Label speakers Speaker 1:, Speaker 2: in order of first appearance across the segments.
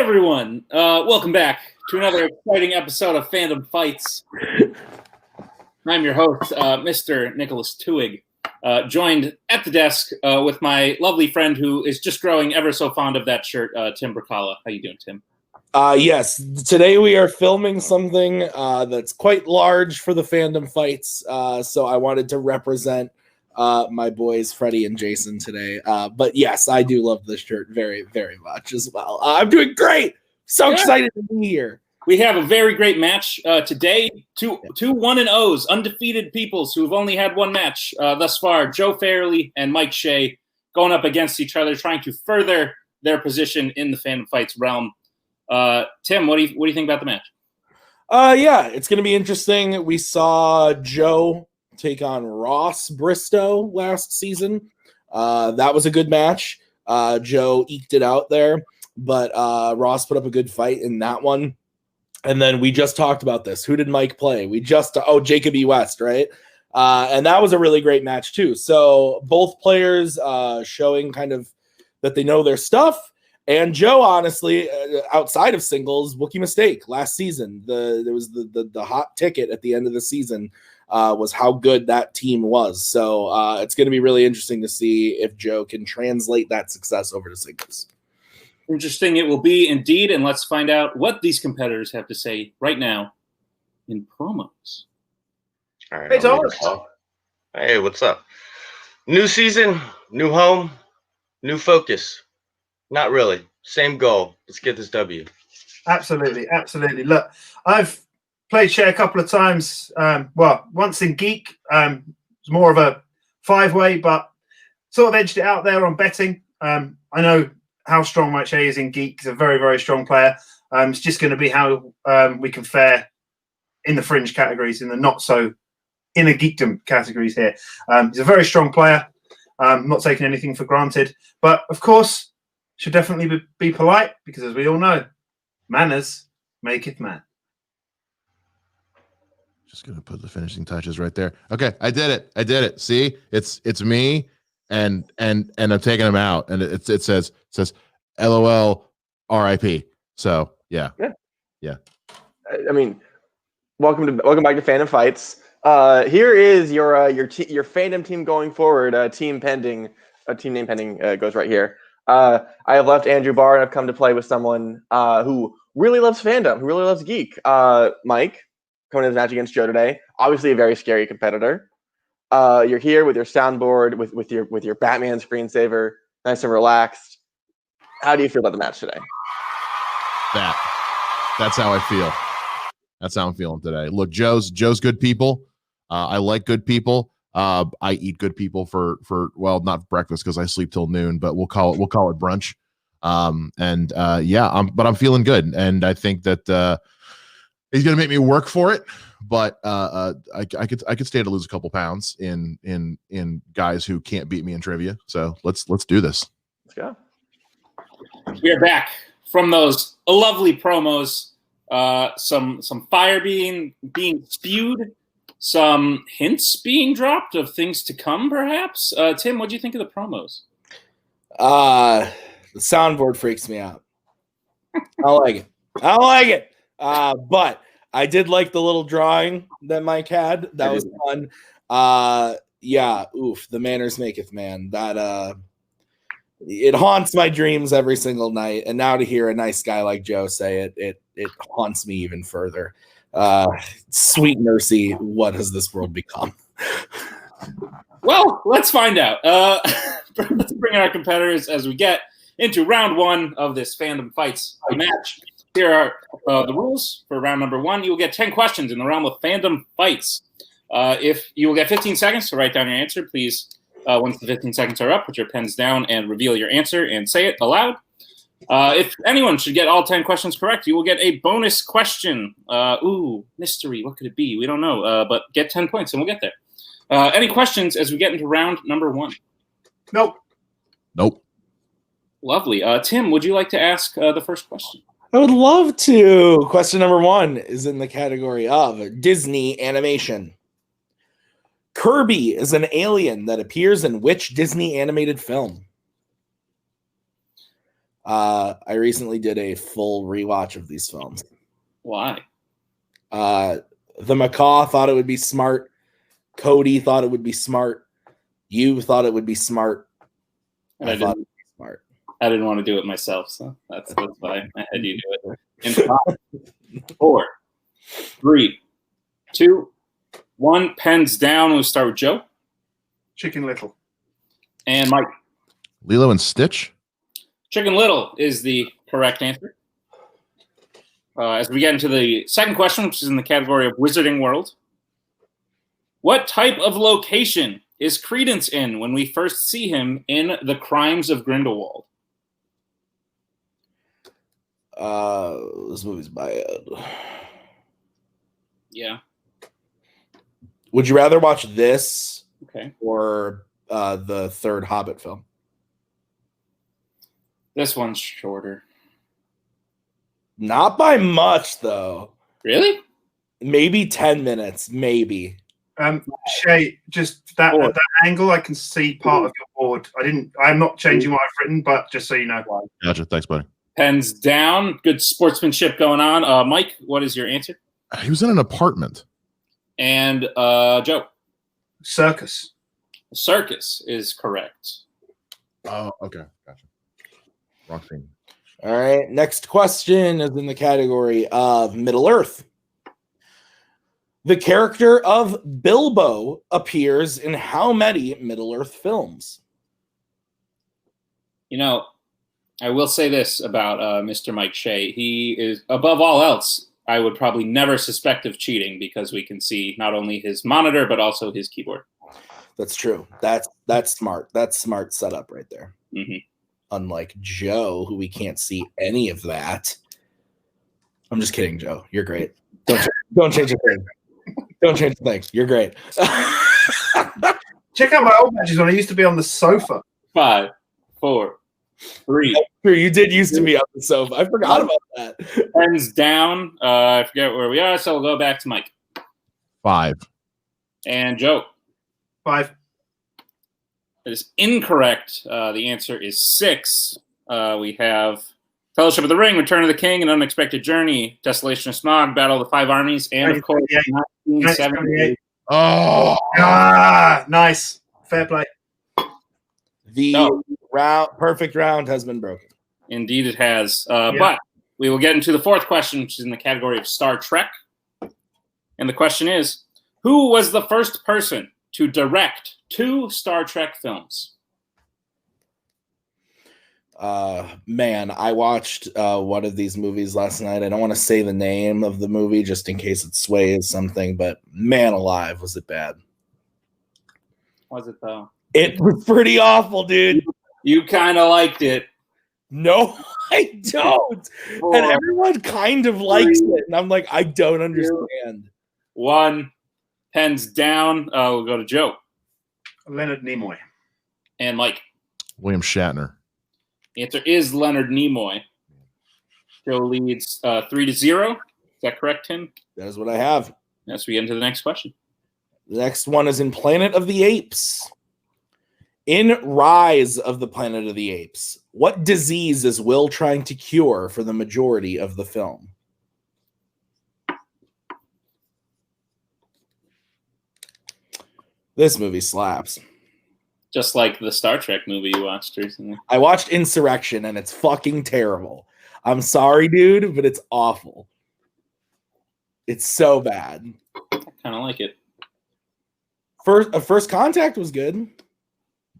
Speaker 1: everyone, welcome back to another exciting episode of Fandom Fights. I'm your host, Mr. Nicholas TWOHIG, joined at the desk with my lovely friend who is just growing ever so fond of that shirt, Tim Brzakala. How you doing, Tim?
Speaker 2: Yes, today we are filming something that's quite large for the Fandom Fights, so I wanted to represent my boys Freddie and Jason today. But yes, I do love this shirt very, very much as well. I'm doing great. So excited to be here.
Speaker 1: We have a very great match today. Two 1-0s, undefeated peoples who have only had one match thus far. Joe Farrelly and Mike Shea going up against each other, trying to further their position in the Fandom Fights realm. Tim, what do you think about the match?
Speaker 2: Yeah, it's going to be interesting. We saw Joe take on Ross Bristow last season. That was a good match. Joe eked it out there, but Ross put up a good fight in that one. And then we just talked about this. Who did Mike play? Jacob E. West, right? And that was a really great match too. So both players showing kind of that they know their stuff. And Joe, honestly, outside of singles, rookie mistake last season. There was the hot ticket at the end of the season was how good that team was. So it's going to be really interesting to see if Joe can translate that success over to singles.
Speaker 1: Interesting it will be indeed, and let's find out what these competitors have to say right now in promos.
Speaker 3: All right,
Speaker 4: hey, Thomas.
Speaker 3: Hey, what's up? New season, new home, new focus. Not really. Same goal. Let's get this W.
Speaker 4: Absolutely, absolutely. Look, I've played Shea a couple of times. Once in Geek. It's more of a 5-way, but sort of edged it out there on betting. I know how strong Mike Shea is in Geek. He's a very, very strong player. It's just going to be how we can fare in the fringe categories, in the not so inner geekdom categories here. He's a very strong player. Not taking anything for granted, but of course, should definitely be polite because, as we all know, manners maketh man.
Speaker 5: Just gonna put the finishing touches right there. Okay, I did it. See, it's me, and I'm taking him out, and it says LOL RIP. So yeah.
Speaker 6: I mean, welcome back to Fandom Fights. Here is your Fandom team going forward. Team name pending goes right here. I have left Andrew Barr and I've come to play with someone who really loves fandom, who really loves Geek. Mike, coming to this match against Joe today. Obviously a very scary competitor. You're here with your soundboard, with your Batman screensaver, nice and relaxed. How do you feel about the match today?
Speaker 5: That's how I feel. That's how I'm feeling today. Look, Joe's good people. I like good people. I eat good people for not breakfast because I sleep till noon, but we'll call it brunch. But I'm feeling good, and I think that he's gonna make me work for it. But I could stand to lose a couple pounds in guys who can't beat me in trivia. So let's do this.
Speaker 6: Let's go.
Speaker 1: We are back from those lovely promos. Some fire being spewed. Some hints being dropped of things to come, perhaps. Tim, what do you think of the promos?
Speaker 2: The soundboard freaks me out. I like it. But I did like the little drawing that Mike had. That was fun. The manners maketh man. That it haunts my dreams every single night. And now to hear a nice guy like Joe say it haunts me even further. Sweet mercy, what has this world become?
Speaker 1: Well, let's find out. Let's bring in our competitors as we get into round one of this Fandom Fights match. Here are the rules for round number one. You will get 10 questions in the realm of Fandom Fights. If you will get 15 seconds to write down your answer, please, once the 15 seconds are up, put your pens down and reveal your answer and say it aloud. If anyone should get all 10 questions correct, you will get a bonus question. Mystery. What could it be? We don't know. But get 10 points and we'll get there. Any questions as we get into round number one?
Speaker 4: Nope.
Speaker 1: Lovely. Tim, would you like to ask the first question?
Speaker 2: I would love to. Question number one is in the category of Disney animation. Kirby is an alien that appears in which Disney animated film? I recently did a full rewatch of these films.
Speaker 1: Why?
Speaker 2: The Macaw thought it would be smart. Cody thought it would be smart. You thought it would be smart.
Speaker 1: And
Speaker 2: I thought it would be smart.
Speaker 1: I didn't want to do it myself, so that's why I had you do it. In 5, 4, 3, 2, 1. Pens down. We'll start with Joe.
Speaker 4: Chicken Little.
Speaker 1: And Mike.
Speaker 5: Lilo and Stitch.
Speaker 1: Chicken Little is the correct answer. As we get into the second question, which is in the category of Wizarding World. What type of location is Credence in when we first see him in The Crimes of Grindelwald?
Speaker 2: This movie's bad.
Speaker 1: Yeah.
Speaker 2: Would you rather watch this or the third Hobbit film?
Speaker 1: This one's shorter.
Speaker 2: Not by much, though.
Speaker 1: Really?
Speaker 2: Maybe 10 minutes. Maybe.
Speaker 4: Shea, just that angle, I can see part of your board. I'm not changing what I've written, but just so you know.
Speaker 5: Gotcha. Thanks, buddy.
Speaker 1: Pens down. Good sportsmanship going on. Mike, what is your answer?
Speaker 5: He was in an apartment.
Speaker 1: And Joe?
Speaker 4: Circus.
Speaker 1: Circus is correct.
Speaker 5: Oh, okay. Gotcha. Wrong thing.
Speaker 2: All right. Next question is in the category of Middle Earth. The character of Bilbo appears in how many Middle Earth films?
Speaker 1: You know, I will say this about Mr. Mike Shea. He is, above all else, I would probably never suspect of cheating because we can see not only his monitor, but also his keyboard.
Speaker 2: That's true. That's smart. That's smart setup right there.
Speaker 1: Mm-hmm.
Speaker 2: Unlike Joe, who we can't see any of that. I'm just kidding, Joe. You're great. Don't change a thing. Don't change a thing. You're great.
Speaker 4: Check out my old matches when I used to be on the sofa.
Speaker 1: 5, 4, 3.
Speaker 2: Sure, you did used to be on the sofa. I forgot about that.
Speaker 1: Pens down. I forget where we are, so we'll go back to Mike.
Speaker 5: 5.
Speaker 1: And Joe.
Speaker 4: 5.
Speaker 1: That is incorrect. The answer is 6. We have Fellowship of the Ring, Return of the King, An Unexpected Journey, Desolation of Smog, Battle of the Five Armies, and of course, 1978.
Speaker 5: Oh,
Speaker 4: nice. Fair play.
Speaker 2: The perfect round has been broken.
Speaker 1: Indeed, it has. But we will get into the fourth question, which is in the category of Star Trek. And the question is, who was the first person to direct 2 Star Trek films?
Speaker 2: Man, I watched one of these movies last night. I don't want to say the name of the movie just in case it sways something, but man alive, was it bad.
Speaker 1: Was it, though?
Speaker 2: It was pretty awful, dude.
Speaker 1: You kind of liked it.
Speaker 2: No, I don't. And everyone kind of likes it. And I'm like, I don't understand.
Speaker 1: 1. Pens down. We'll go to Joe.
Speaker 4: Leonard Nimoy.
Speaker 1: And Mike.
Speaker 5: William Shatner.
Speaker 1: The answer is Leonard Nimoy. Joe leads 3-0. Is that correct, Tim?
Speaker 2: That is what I have.
Speaker 1: As we get into the next question.
Speaker 2: The next one is in Planet of the Apes. In Rise of the Planet of the Apes, what disease is Will trying to cure for the majority of the film? This movie slaps.
Speaker 1: Just like the Star Trek movie you watched recently.
Speaker 2: I watched Insurrection, and it's fucking terrible. I'm sorry, dude, but it's awful. It's so bad.
Speaker 1: I kind of like it.
Speaker 2: First Contact was good.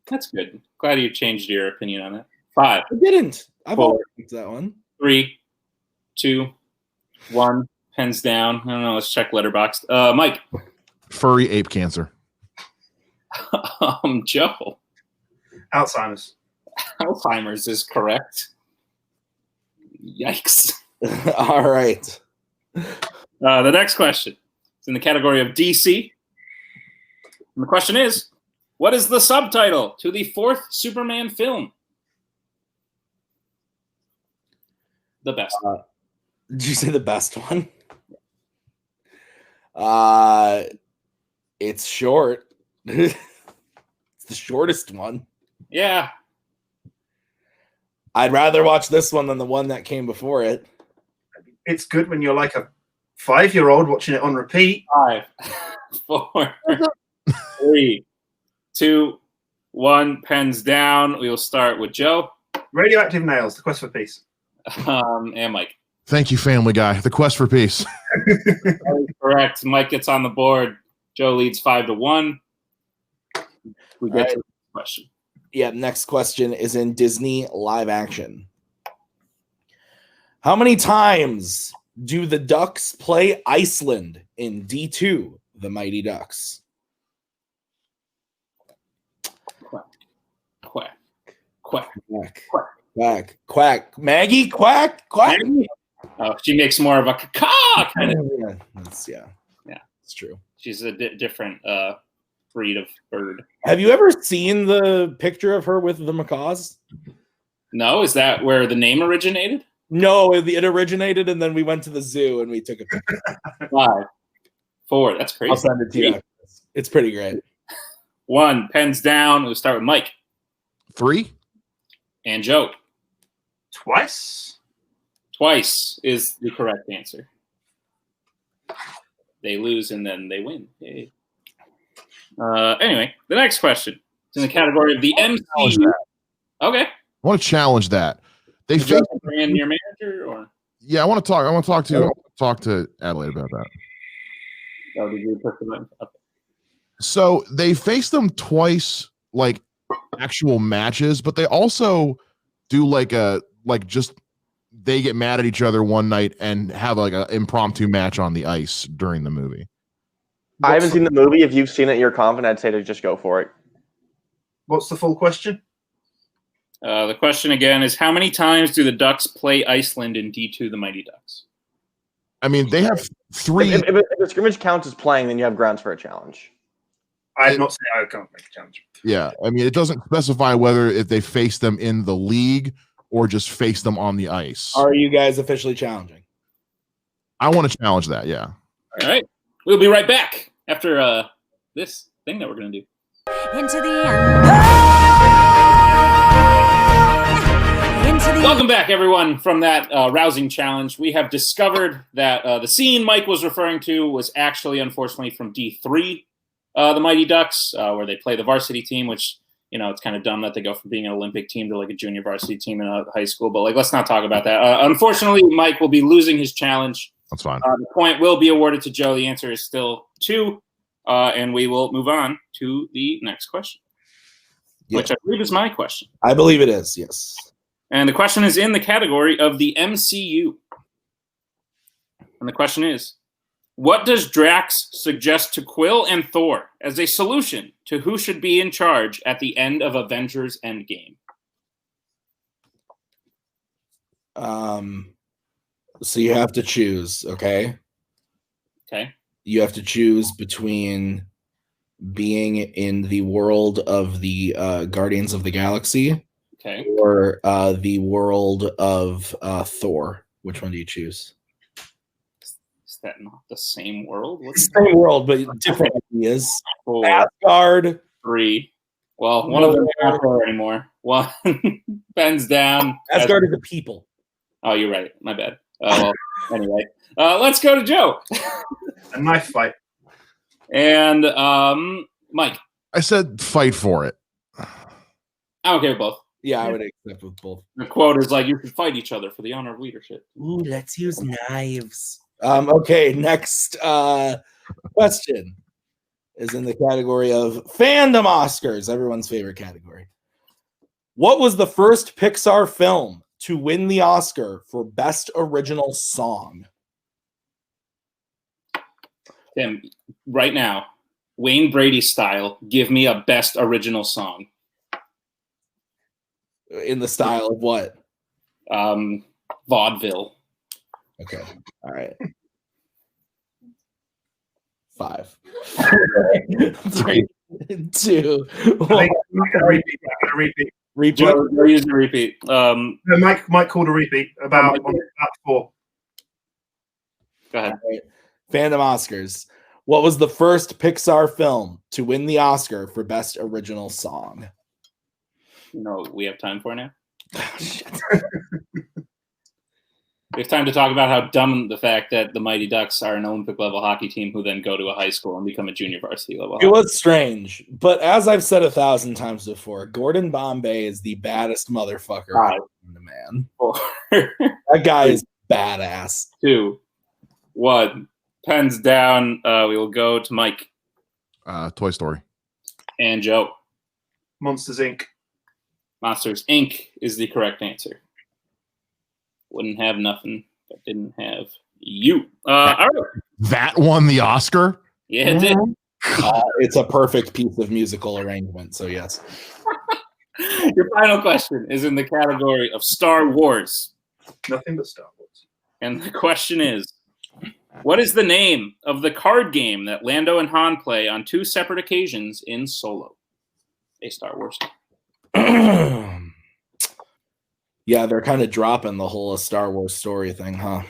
Speaker 1: That's good. Glad you changed your opinion on it. 5.
Speaker 2: I didn't. I've
Speaker 1: 4,
Speaker 2: always liked that one.
Speaker 1: 3, 2, 1. Pens down. I don't know. Let's check Letterboxd. Mike.
Speaker 5: Furry ape cancer.
Speaker 1: Joe.
Speaker 4: Alzheimer's.
Speaker 1: Alzheimer's is correct. Yikes.
Speaker 2: All right.
Speaker 1: The next question is in the category of DC. And the question is, what is the subtitle to the 4th Superman film? The best.
Speaker 2: Did you say the best one? It's short. It's the shortest one.
Speaker 1: Yeah.
Speaker 2: I'd rather watch this one than the one that came before it.
Speaker 4: It's good when you're like a 5-year-old watching it on repeat.
Speaker 1: 5, 4, 3, 2, 1. Pens down. We will start with Joe.
Speaker 4: Radioactive Nails, The Quest for Peace.
Speaker 1: And Mike.
Speaker 5: Thank you, Family Guy. The Quest for Peace.
Speaker 1: Correct. Mike gets on the board. Joe leads 5-1. We get to the question.
Speaker 2: Yeah, next question is in Disney live action. How many times do the Ducks play Iceland in D2, The Mighty Ducks?
Speaker 1: Quack. Quack.
Speaker 2: Quack. Quack. Quack. Maggie, quack. Quack.
Speaker 1: Maggie? Oh, she makes more of a caw kind of.
Speaker 2: Yeah, it's true.
Speaker 1: She's a different breed of bird.
Speaker 2: Have you ever seen the picture of her with the macaws?
Speaker 1: No, is that where the name originated?
Speaker 2: No, it originated, and then we went to the zoo and we took a picture.
Speaker 1: 5, 4. That's crazy.
Speaker 2: I'll send it to you. It's pretty great.
Speaker 1: 1. Pens down. We'll start with Mike
Speaker 5: 3.
Speaker 1: and Joe.
Speaker 4: Twice?
Speaker 1: Twice is the correct answer. They lose and then they win. Yay. Anyway, the next question is in the category of the MCU. Okay.
Speaker 5: I want to challenge that. They
Speaker 1: Did you
Speaker 5: face.
Speaker 1: bring in your manager or?
Speaker 5: Yeah, I want to talk to Adelaide about that.
Speaker 1: Oh, did you put them in? Okay.
Speaker 5: So they face them twice, like actual matches, but they also do they get mad at each other one night and have like an impromptu match on the ice during the movie.
Speaker 6: I haven't seen the movie. If you've seen it, you're confident. I'd say to just go for it.
Speaker 4: What's the full question?
Speaker 1: The question again is, how many times do the Ducks play Iceland in D2, The Mighty Ducks?
Speaker 5: I mean, they have 3.
Speaker 6: If the scrimmage counts as playing, then you have grounds for a challenge.
Speaker 4: I'm not saying I can't make a challenge.
Speaker 5: Yeah, I mean, it doesn't specify whether if they face them in the league or just face them on the ice.
Speaker 2: Are you guys officially challenging?
Speaker 5: I want to challenge that. Yeah.
Speaker 1: All right. We'll be right back after this thing that we're going to do.
Speaker 7: Into the end.
Speaker 1: Welcome back, everyone, from that rousing challenge. We have discovered that the scene Mike was referring to was actually, unfortunately, from D3, the Mighty Ducks, where they play the varsity team, which, you know, it's kind of dumb that they go from being an Olympic team to like a junior varsity team in a high school. But like, let's not talk about that. Unfortunately, Mike will be losing his challenge.
Speaker 5: That's fine.
Speaker 1: The point will be awarded to Joe. The answer is still 2. And we will move on to the next question, which I believe is my question.
Speaker 2: I believe it is, yes.
Speaker 1: And the question is in the category of the MCU. And the question is, what does Drax suggest to Quill and Thor as a solution to who should be in charge at the end of Avengers Endgame?
Speaker 2: So you have to choose, okay?
Speaker 1: Okay.
Speaker 2: You have to choose between being in the world of the Guardians of the Galaxy
Speaker 1: Okay.
Speaker 2: or the world of Thor. Which one do you choose?
Speaker 1: Is that not the same world?
Speaker 2: It's the same world, but different ideas.
Speaker 1: 4,
Speaker 2: Asgard.
Speaker 1: 3. Well, one of them is not there anymore. 1. Pens down.
Speaker 2: Asgard is the people.
Speaker 1: Oh, you're right. My bad. Well, anyway, let's go to Joe.
Speaker 4: A knife fight.
Speaker 1: And Mike.
Speaker 5: I said fight for it.
Speaker 1: I'm okay with both.
Speaker 2: Yeah, I would accept with both.
Speaker 1: The quote is like, you should fight each other for the honor of leadership.
Speaker 2: Ooh, let's use knives. Okay, next question is in the category of Fandom Oscars, everyone's favorite category. What was the first Pixar film to win the Oscar for Best Original Song?
Speaker 1: Tim, right now, Wayne Brady style, give me a Best Original Song.
Speaker 2: In the style of what?
Speaker 1: Vaudeville.
Speaker 2: Okay. All right. 5. 3, 2, 1.
Speaker 4: Repeat.
Speaker 1: Joe, you're using a repeat.
Speaker 4: No, Mike called a repeat about 4.
Speaker 1: Go ahead.
Speaker 2: Right. Fandom Oscars. What was the first Pixar film to win the Oscar for Best Original Song?
Speaker 1: You know what we have time for now? We have time to talk about how dumb the fact that the Mighty Ducks are an Olympic level hockey team who then go to a high school and become a junior varsity level.
Speaker 2: It was strange, but as I've said 1,000 times before, Gordon Bombay is the baddest motherfucker I've seen, man. That guy is badass.
Speaker 1: 2, 1. Pens down. We will go to Mike.
Speaker 5: Toy Story.
Speaker 1: And Joe.
Speaker 4: Monsters Inc.
Speaker 1: Monsters Inc. is the correct answer. Wouldn't have nothing that didn't have you. All right.
Speaker 5: That won the Oscar?
Speaker 1: Yeah, it did.
Speaker 2: It's a perfect piece of musical arrangement, so yes.
Speaker 1: Your final question is in the category of Star Wars.
Speaker 4: Nothing but Star Wars.
Speaker 1: And the question is, what is the name of the card game that Lando and Han play on 2 separate occasions in Solo? A Star Wars.
Speaker 2: Yeah, they're kind of dropping the whole Star Wars story thing, huh?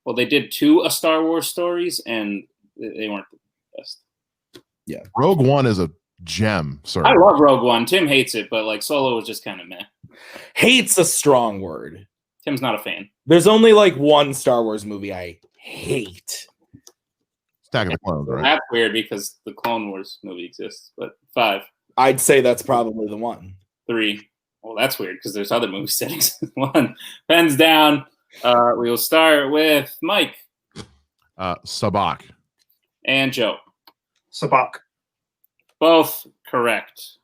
Speaker 1: Well, they did 2 Star Wars stories, and they weren't the best.
Speaker 2: Yeah.
Speaker 5: Rogue One is a gem, sir.
Speaker 1: I love Rogue One. Tim hates it, but like Solo was just kind of meh.
Speaker 2: Hate's a strong word.
Speaker 1: Tim's not a fan.
Speaker 2: There's only like one Star Wars movie I hate.
Speaker 5: Attack of the Clones, right?
Speaker 1: That's weird because the Clone Wars movie exists, but 5.
Speaker 2: I'd say that's probably the one.
Speaker 1: 3. Well, that's weird because there's other movie settings. 1. Pens down. We will start with Mike.
Speaker 5: Sabak.
Speaker 1: And Joe.
Speaker 4: Sabak.
Speaker 1: Both correct.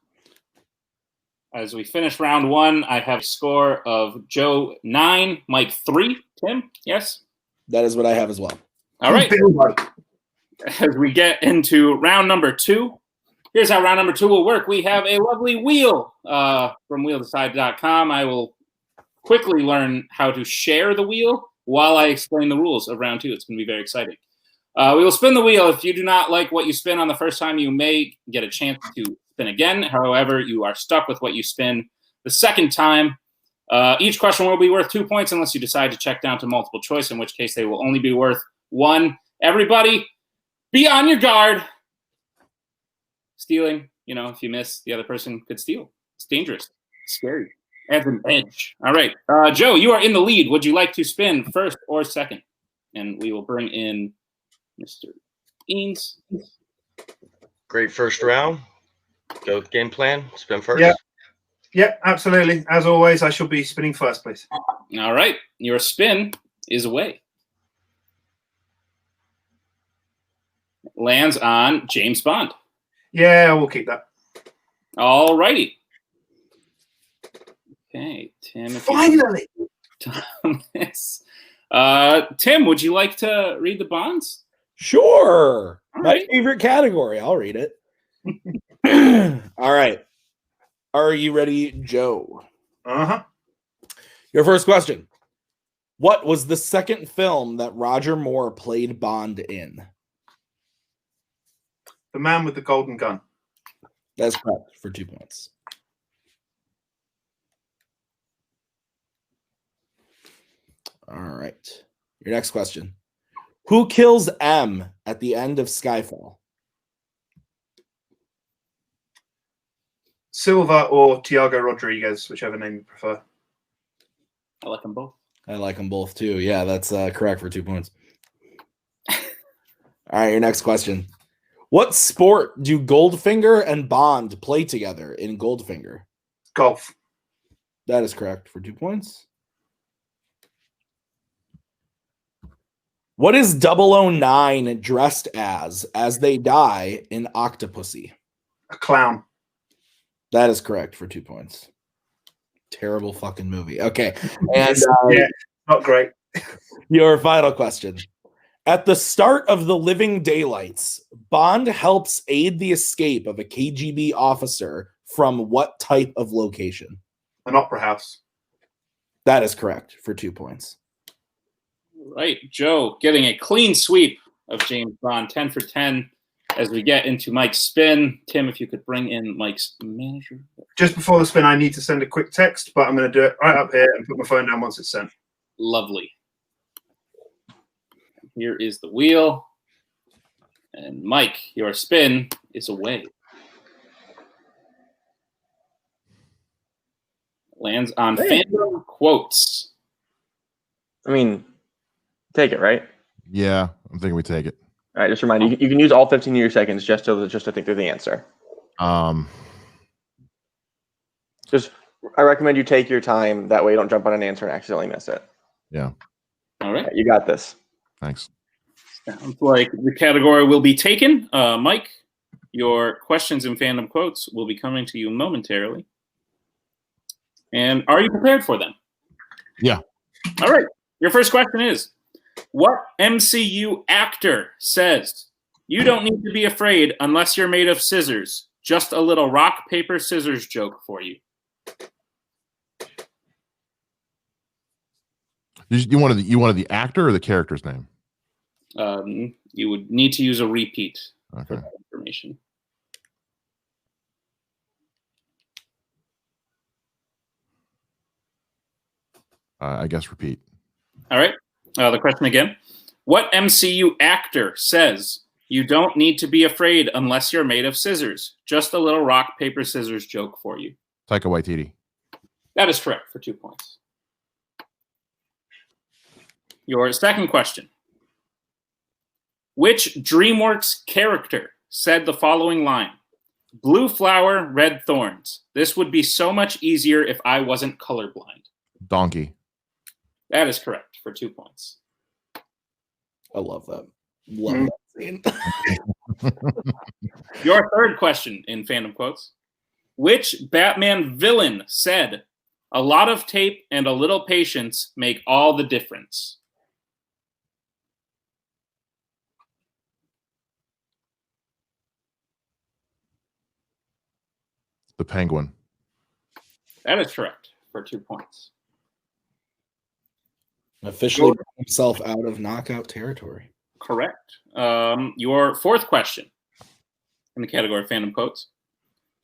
Speaker 1: As we finish round 1, I have a score of Joe 9, Mike 3. Tim, yes?
Speaker 2: That is what I have as well.
Speaker 1: All right. As we get into round number 2, here's how round number 2 will work. We have a lovely wheel from wheeldeside.com. I will quickly learn how to share the wheel while I explain the rules of round 2. It's going to be very exciting. We will spin the wheel. If you do not like what you spin on the first time, you may get a chance to spin again. However, you are stuck with what you spin the second time. Each question will be worth 2 points unless you decide to check down to multiple choice, in which case they will only be worth 1. Everybody, be on your guard. Stealing, if you miss, the other person could steal. It's dangerous. It's scary. Adds an edge. All right. Joe, you are in the lead. Would you like to spin first or second? And we will bring in Mr. Eanes.
Speaker 3: Great first round. Go with game plan. Spin first.
Speaker 4: Yeah, absolutely. As always, I shall be spinning first, please.
Speaker 1: All right. Your spin is away. Lands on James Bond.
Speaker 4: Yeah, we'll keep that.
Speaker 1: All righty. Okay, Tim.
Speaker 4: Finally.
Speaker 1: Thomas. Tim, would you like to read the bonds?
Speaker 2: Sure.
Speaker 1: All
Speaker 2: My
Speaker 1: right.
Speaker 2: favorite category. I'll read it. All right. Are you ready, Joe?
Speaker 4: Uh-huh.
Speaker 2: Your first question. What was the second film that Roger Moore played Bond in?
Speaker 4: The Man with the Golden Gun.
Speaker 2: That's correct for 2 points. All right. Your next question. Who kills M at the end of Skyfall?
Speaker 4: Silva or Tiago Rodriguez, whichever name you prefer.
Speaker 1: I like them both.
Speaker 2: I like them both too. Yeah, that's correct for 2 points. All right, your next question. What sport do Goldfinger and Bond play together in Goldfinger?
Speaker 4: Golf.
Speaker 2: That is correct for 2 points. What is 009 dressed as they die in Octopussy?
Speaker 4: A clown.
Speaker 2: That is correct for 2 points. Terrible fucking movie. Okay. And
Speaker 4: Yeah, not great.
Speaker 2: your final question. At the start of The Living Daylights, Bond helps aid the escape of a KGB officer from what type of location?
Speaker 4: An opera house.
Speaker 2: That is correct for 2 points.
Speaker 1: Right. Joe getting a clean sweep of James Bond, 10 for 10. As we get into Mike's spin, Tim, if you could bring in Mike's manager.
Speaker 4: Just before the spin, I need to send a quick text, but I'm going to do it right up here and put my phone down once it's sent.
Speaker 1: Lovely. Here is the wheel. And Mike, your spin is away. lands on Fandom quotes.
Speaker 6: I mean, take it, right?
Speaker 5: Yeah, I'm thinking we take it.
Speaker 6: All right, just remind you, you can use all 15 of your seconds just to think through the answer.
Speaker 5: Um,
Speaker 6: I recommend you take your time. That way you don't jump on an answer and accidentally miss it.
Speaker 5: yeah.
Speaker 1: All right.
Speaker 6: All right, you got this.
Speaker 5: Thanks.
Speaker 1: Sounds like the category will be taken. Mike, your questions in Fandom quotes will be coming to you momentarily. And are you prepared for them?
Speaker 5: Yeah.
Speaker 1: All right. Your first question is, what MCU actor says, "You don't need to be afraid unless you're made of scissors. Just a little rock, paper, scissors joke for you"?
Speaker 5: You wanted the actor or the character's name?
Speaker 1: You would need to use a repeat for
Speaker 5: Okay.
Speaker 1: that information.
Speaker 5: I guess repeat.
Speaker 1: All right. The question again. What MCU actor says, "You don't need to be afraid unless you're made of scissors. Just a little rock, paper, scissors joke for you"?
Speaker 5: Taika Waititi.
Speaker 1: That is correct for 2 points. Your second question. Which DreamWorks character said the following line? "Blue flower, red thorns. This would be so much easier if I wasn't colorblind"?
Speaker 5: Donkey.
Speaker 1: That is correct for 2 points.
Speaker 2: I love that. Love that scene.
Speaker 1: Your third question in Fandom quotes. Which Batman villain said, "A lot of tape and a little patience make all the difference"?
Speaker 5: The Penguin.
Speaker 1: That is correct for 2 points.
Speaker 2: Officially brought himself out of knockout territory.
Speaker 1: Correct. Your fourth question in the category of Fandom quotes.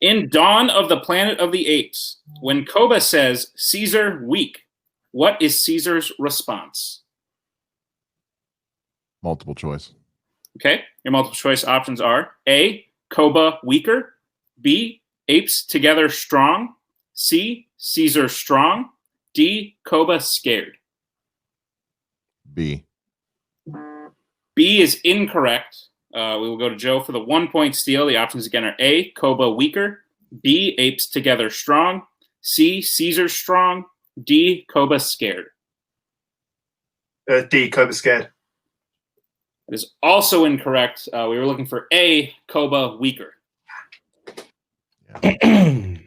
Speaker 1: In Dawn of the Planet of the Apes, when Koba says, "Caesar weak," what is Caesar's response?
Speaker 5: Multiple choice.
Speaker 1: Okay. Your multiple choice options are A, Koba weaker, B, apes together strong, C, Caesar strong, D, Koba scared.
Speaker 5: B.
Speaker 1: B is incorrect. We will go to Joe for the 1 point steal. The options again are A, Koba weaker, B, apes together strong, C, Caesar strong, D, Koba scared.
Speaker 4: D, Koba scared.
Speaker 1: It is also incorrect. We were looking for A, Koba weaker.
Speaker 5: Yeah.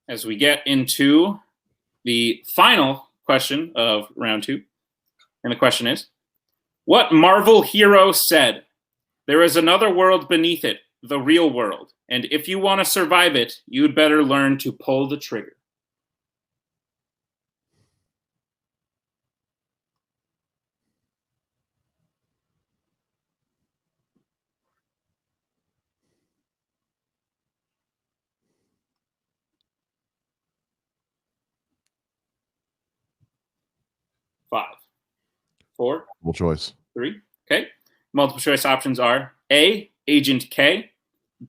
Speaker 1: As we get into the final question of round 2, and the question is, what Marvel hero said, "There is another world beneath it, the real world, and if you want to survive it, you'd better learn to pull the trigger"? Five, four,
Speaker 5: Multiple choice.
Speaker 1: 3. Okay. Multiple choice options are A, Agent K,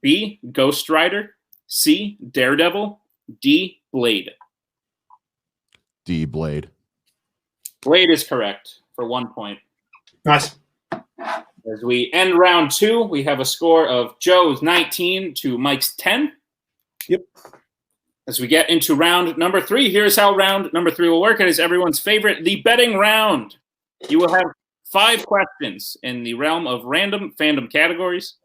Speaker 1: B, Ghost Rider, C, Daredevil, D, Blade.
Speaker 5: D. Blade.
Speaker 1: Blade is correct for 1 point.
Speaker 4: Nice.
Speaker 1: As we end round 2, we have a score of Joe's 19 to Mike's 10.
Speaker 2: Yep.
Speaker 1: As we get into round number 3, here's how round number 3 will work. It is everyone's favorite, the betting round. You will have 5 questions in the realm of random fandom categories.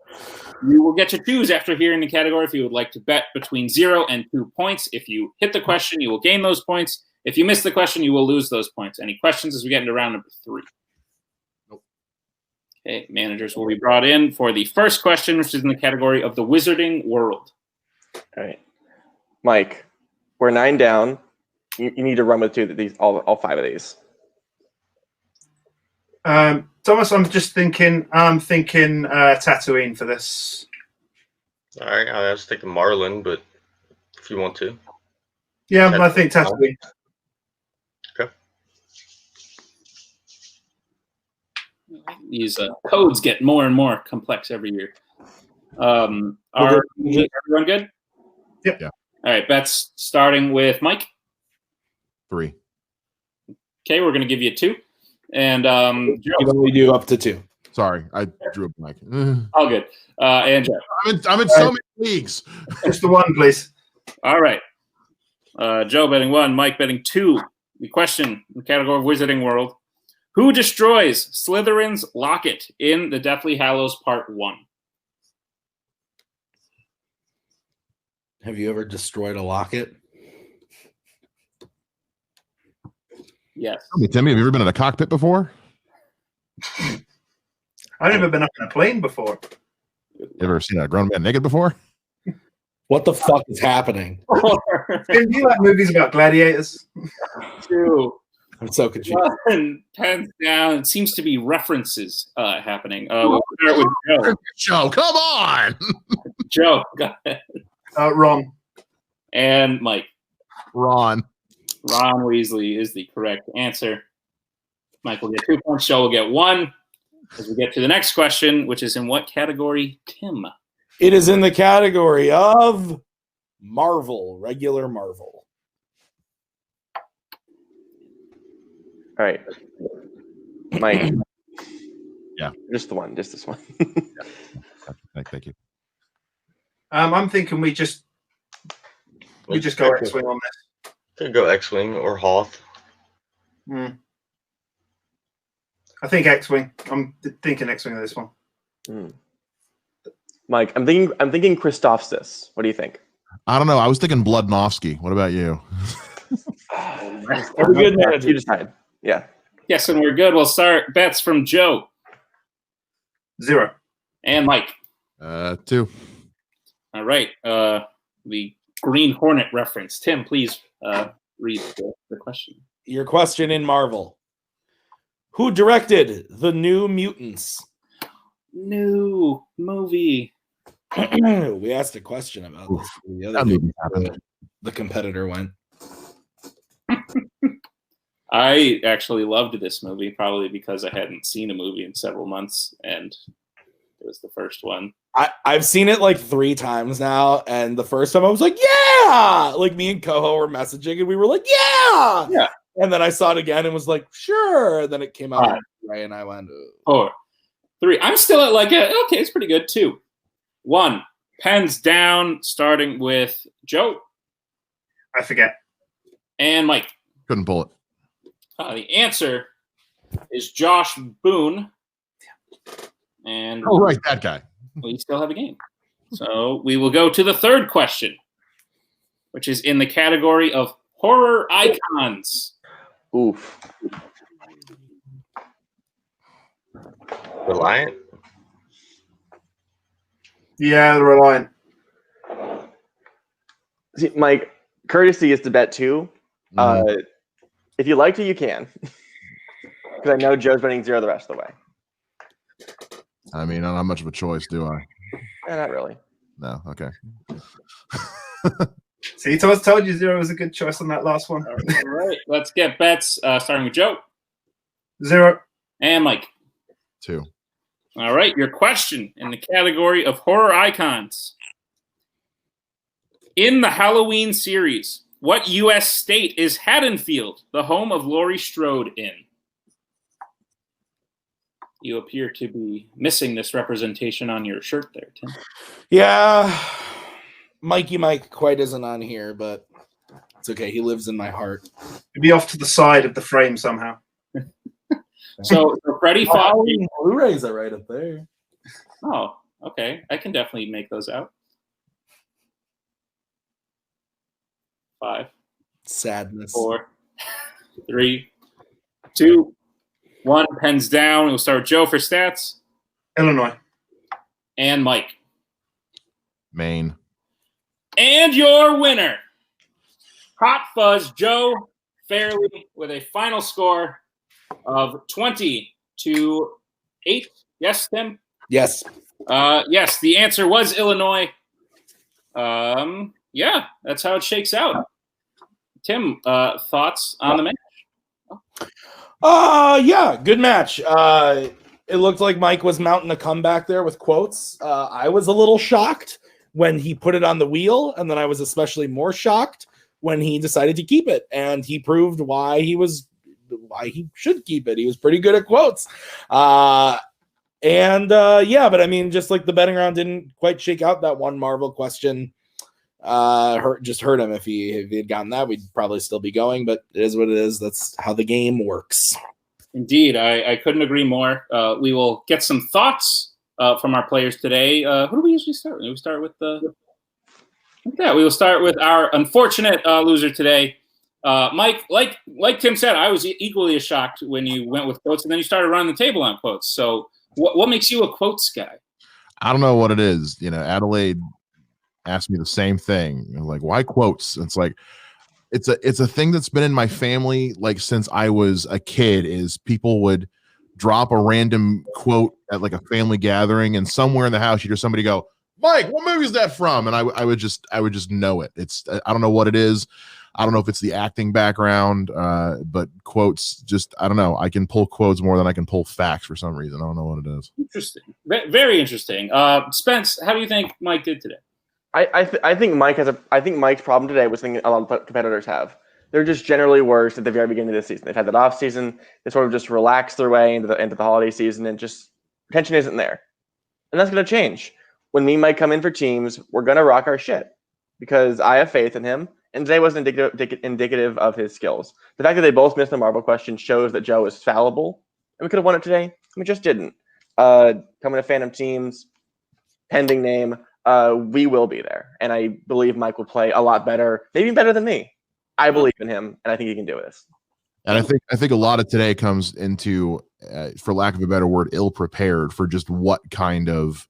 Speaker 1: You will get to choose after hearing the category if you would like to bet between 0 and 2 points. If you hit the question, you will gain those points. If you miss the question, you will lose those points. Any questions as we get into round number 3?
Speaker 5: Nope.
Speaker 1: Okay, managers will be brought in for the first question, which is in the category of the Wizarding World.
Speaker 6: All right, Mike, we're 9 down. You need to run with all 5 of these.
Speaker 4: Thomas, I'm thinking Tatooine for this.
Speaker 3: All right, I was thinking Marlin, but if you want to.
Speaker 4: Yeah, I think Tatooine.
Speaker 3: Okay.
Speaker 1: These codes get more and more complex every year. Are everyone good?
Speaker 4: Yep.
Speaker 5: Yeah.
Speaker 1: All right, bets starting with Mike.
Speaker 5: 3.
Speaker 1: Okay, we're going to give you 2. And
Speaker 2: You can only do up to 2.
Speaker 5: Sorry, I drew a blank.
Speaker 1: all good. And Joe.
Speaker 5: I'm in so many leagues.
Speaker 4: Just the one, please.
Speaker 1: All right. Joe betting 1, Mike betting 2. The question in the category of Wizarding World: who destroys Slytherin's locket in the Deathly Hallows Part 1?
Speaker 2: Have you ever destroyed a locket?
Speaker 1: Yes.
Speaker 5: Tell me, Timmy, have you ever been in a cockpit before?
Speaker 4: I've never been up in a plane before.
Speaker 5: You ever seen a grown man naked before?
Speaker 2: What the fuck is happening?
Speaker 4: Do you like movies about gladiators?
Speaker 1: 2.
Speaker 2: I'm so confused.
Speaker 1: 1, pens down. It seems to be references happening. We'll start with Joe.
Speaker 5: Joe, come on.
Speaker 1: Joe, go ahead.
Speaker 4: Wrong.
Speaker 1: And Mike.
Speaker 5: Ron.
Speaker 1: Ron Weasley is the correct answer. Mike will get 2 points. Joe will get 1. As we get to the next question, which is in what category, Tim?
Speaker 2: It is in the category of Marvel, regular Marvel.
Speaker 6: All right, Mike.
Speaker 5: Yeah.
Speaker 6: Just the one. Just this one.
Speaker 5: Thank you.
Speaker 4: I'm thinking we just go X-Wing on this.
Speaker 3: Could go X-Wing or Hoth.
Speaker 4: I think X-Wing. I'm thinking X-Wing on this one.
Speaker 6: Mike, I'm thinking Christophsis. What do you think?
Speaker 5: I don't know. I was thinking Bloodnovsky. What about you?
Speaker 2: We're good, man.
Speaker 6: You decide. Yeah.
Speaker 1: Yes, and we're good. We'll start bets from Joe
Speaker 4: 0.
Speaker 1: and Mike.
Speaker 5: 2.
Speaker 1: All right. The Green Hornet reference. Tim, please read the question.
Speaker 2: Your question in Marvel. Who directed The New Mutants?
Speaker 1: New movie.
Speaker 2: We asked a question about this. The
Speaker 5: That
Speaker 2: other
Speaker 5: movie
Speaker 2: day,
Speaker 5: happened.
Speaker 2: the competitor went.
Speaker 1: I actually loved this movie, probably because I hadn't seen a movie in several months, and it was the first one.
Speaker 2: I've seen it like 3 times now, and the first time I was like, yeah! Like me and Koho were messaging, and we were like, yeah!
Speaker 1: Yeah.
Speaker 2: And then I saw it again and was like, sure. And then it came out right, and I went,
Speaker 1: 4, 3. I'm still at like okay, it's pretty good. 2, 1. Pens down, starting with Joe.
Speaker 4: I forget.
Speaker 1: And Mike.
Speaker 5: Couldn't pull it.
Speaker 1: The answer is Josh Boone. And
Speaker 5: Oh, right, that guy.
Speaker 1: we still have a game. So we will go to the third question, which is in the category of horror icons.
Speaker 6: Oof.
Speaker 3: Reliant.
Speaker 6: Yeah, the Reliant. See, Mike, courtesy is to bet 2. If you like to, you can. Because I know Joe's betting 0 the rest of the way.
Speaker 5: I mean, I don't have much of a choice, do I?
Speaker 6: Not really.
Speaker 5: No. Okay.
Speaker 4: See, I told you 0 was a good choice on that last one.
Speaker 1: All right, let's get bets, starting with Joe.
Speaker 4: 0.
Speaker 1: And Mike.
Speaker 5: 2.
Speaker 1: All right, your question in the category of horror icons. In the Halloween series, what U.S. state is Haddonfield, the home of Laurie Strode, in? You appear to be missing this representation on your shirt there, Tim.
Speaker 2: yeah, Mikey Mike quite isn't on here, but it's okay. He lives in my heart.
Speaker 4: It'd be off to the side of the frame somehow.
Speaker 1: So Freddie Fowley.
Speaker 2: Blu-rays are right up there.
Speaker 1: Oh, okay. I can definitely make those out. 5,
Speaker 2: Sadness.
Speaker 1: 4, 3, 2, 1. Pens down. We'll start with Joe for stats.
Speaker 4: Illinois.
Speaker 1: And Mike.
Speaker 5: Maine.
Speaker 1: And your winner, Hot Fuzz Joe Farrelly, with a final score of 20-8. Yes, Tim?
Speaker 2: Yes.
Speaker 1: Yes, the answer was Illinois. Yeah, that's how it shakes out. Tim, thoughts on the match?
Speaker 2: Yeah, good match. It looked like Mike was mounting a comeback there with quotes. I was a little shocked when he put it on the wheel, and then I was especially more shocked when he decided to keep it, and he proved why he should keep it. He was pretty good at quotes. But I mean, just like the betting round didn't quite shake out that one Marvel question. Hurt him. If he had gotten that, we'd probably still be going, but it is what it is. That's how the game works.
Speaker 1: Indeed, I couldn't agree more. We will get some thoughts from our players today. Who do we usually start with? We start with we will start with our unfortunate loser today. Mike, like Tim said, I was equally as shocked when you went with quotes, and then you started running the table on quotes. So what makes you a quotes guy?
Speaker 5: I don't know what it is. Adelaide asked me the same thing. Like, why quotes? It's like, it's a thing that's been in my family, like, since I was a kid, is people would drop a random quote at like a family gathering, and somewhere in the house, you hear somebody go, Mike, what movie is that from? And I would just know it. I don't know what it is. I don't know if it's the acting background, but quotes, just, I don't know. I can pull quotes more than I can pull facts for some reason. I don't know what it is.
Speaker 1: Interesting. Very interesting. Spence, how do you think Mike did today?
Speaker 6: I think Mike's problem today was something a lot of competitors have. They're just generally worse at the very beginning of this season. They've had that off season. They sort of just relax their way into the holiday season, and just retention isn't there. And that's going to change. When me and Mike come in for teams, we're going to rock our shit because I have faith in him. And today wasn't indicative of his skills. The fact that they both missed the Marvel question shows that Joe is fallible, and we could have won it today. We just didn't. Coming to Fandom teams, pending name, we will be there. And I believe Mike will play a lot better, maybe better than me. I believe in him, and I think he can do this.
Speaker 5: And I think a lot of today comes into, for lack of a better word, ill prepared for just what kind of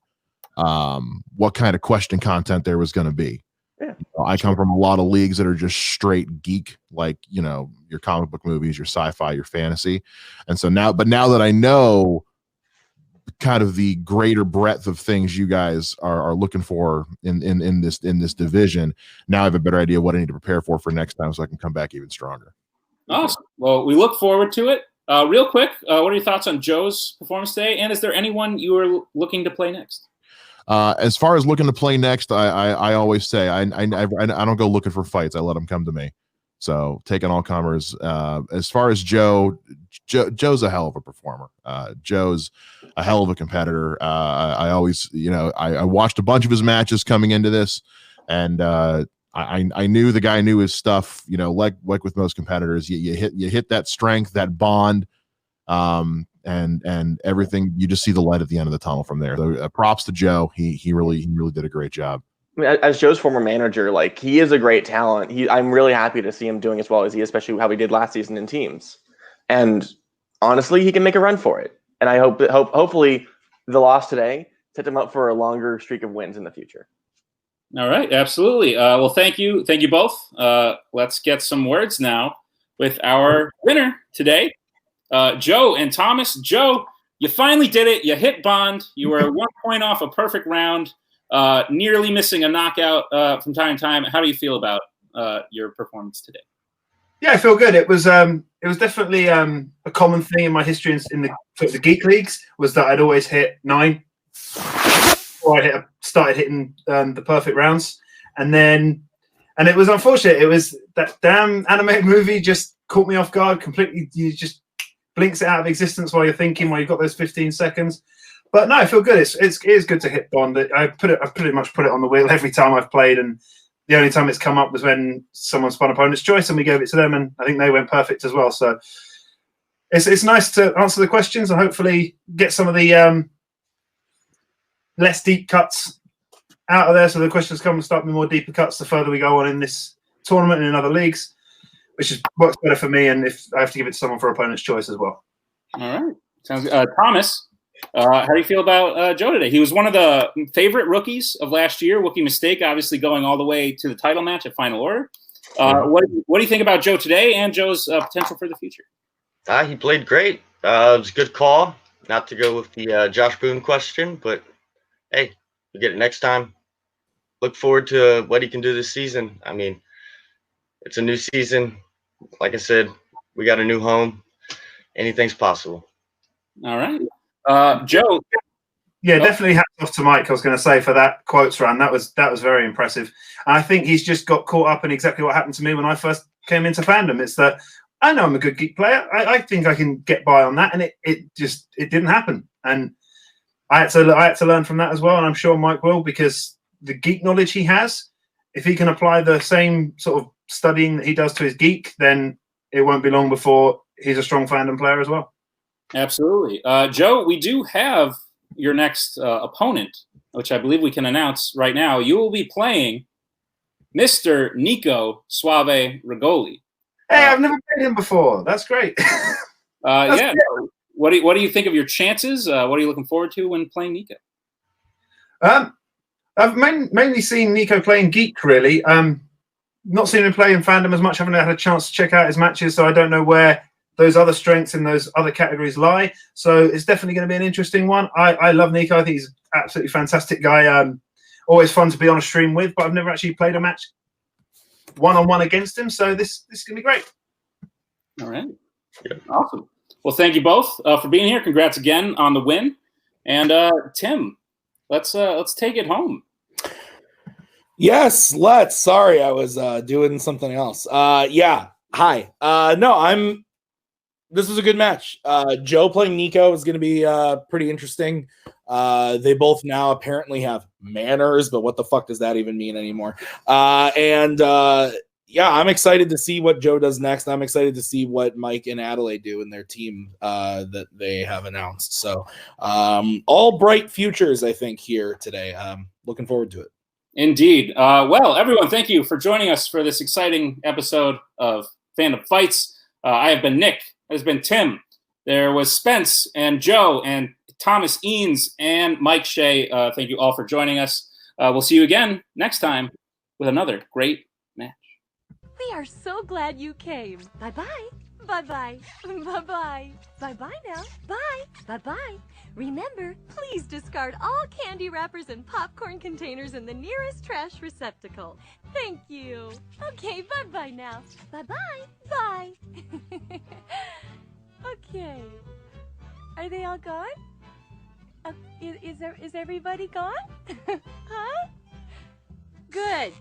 Speaker 5: question content there was going to be.
Speaker 6: Yeah.
Speaker 5: I come from a lot of leagues that are just straight geek, like, your comic book movies, your sci-fi, your fantasy. And so now that I know kind of the greater breadth of things you guys are looking for in this division, now I have a better idea what I need to prepare for next time, so I can come back even stronger.
Speaker 1: Awesome. Well, we look forward to it. Real quick, what are your thoughts on Joe's performance today? And is there anyone you are looking to play next?
Speaker 5: As far as looking to play next, I always say I don't go looking for fights. I let them come to me. So taking all comers. As far as Joe's a hell of a performer. Joe's a hell of a competitor. I always, I watched a bunch of his matches coming into this, and I knew the guy knew his stuff. Like with most competitors, you hit that strength, that bond. And everything, you just see the light at the end of the tunnel from there. So props to Joe. He really did a great job.
Speaker 6: I mean, as Joe's former manager, like, he is a great talent. I'm really happy to see him doing as well as he, especially how he did last season in teams. And honestly, he can make a run for it. And I hopefully the loss today set him up for a longer streak of wins in the future.
Speaker 1: All right, absolutely. Well, thank you both. Let's get some words now with our winner today. Joe and Thomas. Joe, you finally did it. You hit Bond. You were 1 point off a perfect round, nearly missing a knockout from time to time. How do you feel about your performance today?
Speaker 4: Yeah, I feel good. It was definitely a common thing in my history in the geek leagues was that I'd always hit 9 before I started hitting the perfect rounds, and it was unfortunate. It was that damn animated movie just caught me off guard completely. You just blinks it out of existence while you're thinking, while you've got those 15 seconds. But no, I feel good. It is good to hit Bond. I pretty much put it on the wheel every time I've played, and the only time it's come up was when someone spun opponent's choice and we gave it to them, and I think they went perfect as well. So it's nice to answer the questions and hopefully get some of the less deep cuts out of there, so the questions come and start with more deeper cuts the further we go on in this tournament and in other leagues, which works better for me, and if I have to give it to someone for opponent's choice as well.
Speaker 1: All right. Sounds good. Thomas, how do you feel about Joe today? He was one of the favorite rookies of last year. Wookie Mistake, obviously going all the way to the title match at Final Order. What do you think about Joe today and Joe's potential for the future?
Speaker 3: He played great. It was a good call. Not to go with the Josh Boone question, but hey, we get it next time. Look forward to what he can do this season. I mean, it's a new season. Like I said, we got a new home. Anything's possible.
Speaker 1: All right. Joe,
Speaker 4: Yeah, definitely hats off to Mike. I was going to say for that quotes run, that was very impressive. And I think he's just got caught up in exactly what happened to me when I first came into fandom. It's that I know I'm a good geek player. I think I can get by on that, and it didn't happen. And I had to learn from that as well, and I'm sure Mike will, because the geek knowledge he has, if he can apply the same sort of studying that he does to his geek, then it won't be long before he's a strong fandom player as well.
Speaker 1: Absolutely. Joe, we do have your next opponent, which I believe we can announce right now. You will be playing Mr. Nico Suave Rigoli.
Speaker 4: Hey, I've never played him before. That's great. That's
Speaker 1: yeah.
Speaker 4: great.
Speaker 1: What do you think of your chances? What are you looking forward to when playing Nico?
Speaker 4: I've mainly seen Nico playing geek, really. Not seen him play in fandom as much. Haven't had a chance to check out his matches, so I don't know where those other strengths in those other categories lie. So it's definitely going to be an interesting one. I love Nico. I think he's an absolutely fantastic guy. Always fun to be on a stream with, but I've never actually played a match one-on-one against him. So this is going to be great.
Speaker 1: All right. Yeah. Awesome. Well, thank you both for being here. Congrats again on the win. And Tim, let's take it home.
Speaker 2: Yes, let's. Sorry, I was doing something else. Yeah. Hi. No, this was a good match. Joe playing Nico is going to be pretty interesting. They both now apparently have manners, but what the fuck does that even mean anymore? Yeah, I'm excited to see what Joe does next. I'm excited to see what Mike and Adelaide do in their team that they have announced. So all bright futures, I think, here today. Looking forward to it.
Speaker 1: Indeed. Well, everyone, thank you for joining us for this exciting episode of Fandom Fights. I have been Nick. There's been Tim. There was Spence and Joe and Thomas Eanes and Mike Shea. Thank you all for joining us. We'll see you again next time with another great match.
Speaker 7: We are so glad you came. Bye-bye. Bye-bye. Bye-bye. Bye-bye now. Bye. Bye-bye. Remember, please discard all candy wrappers and popcorn containers in the nearest trash receptacle. Thank you. Okay, bye-bye now. Bye-bye. Bye. Okay. Are they all gone? Is everybody gone? Huh? Good.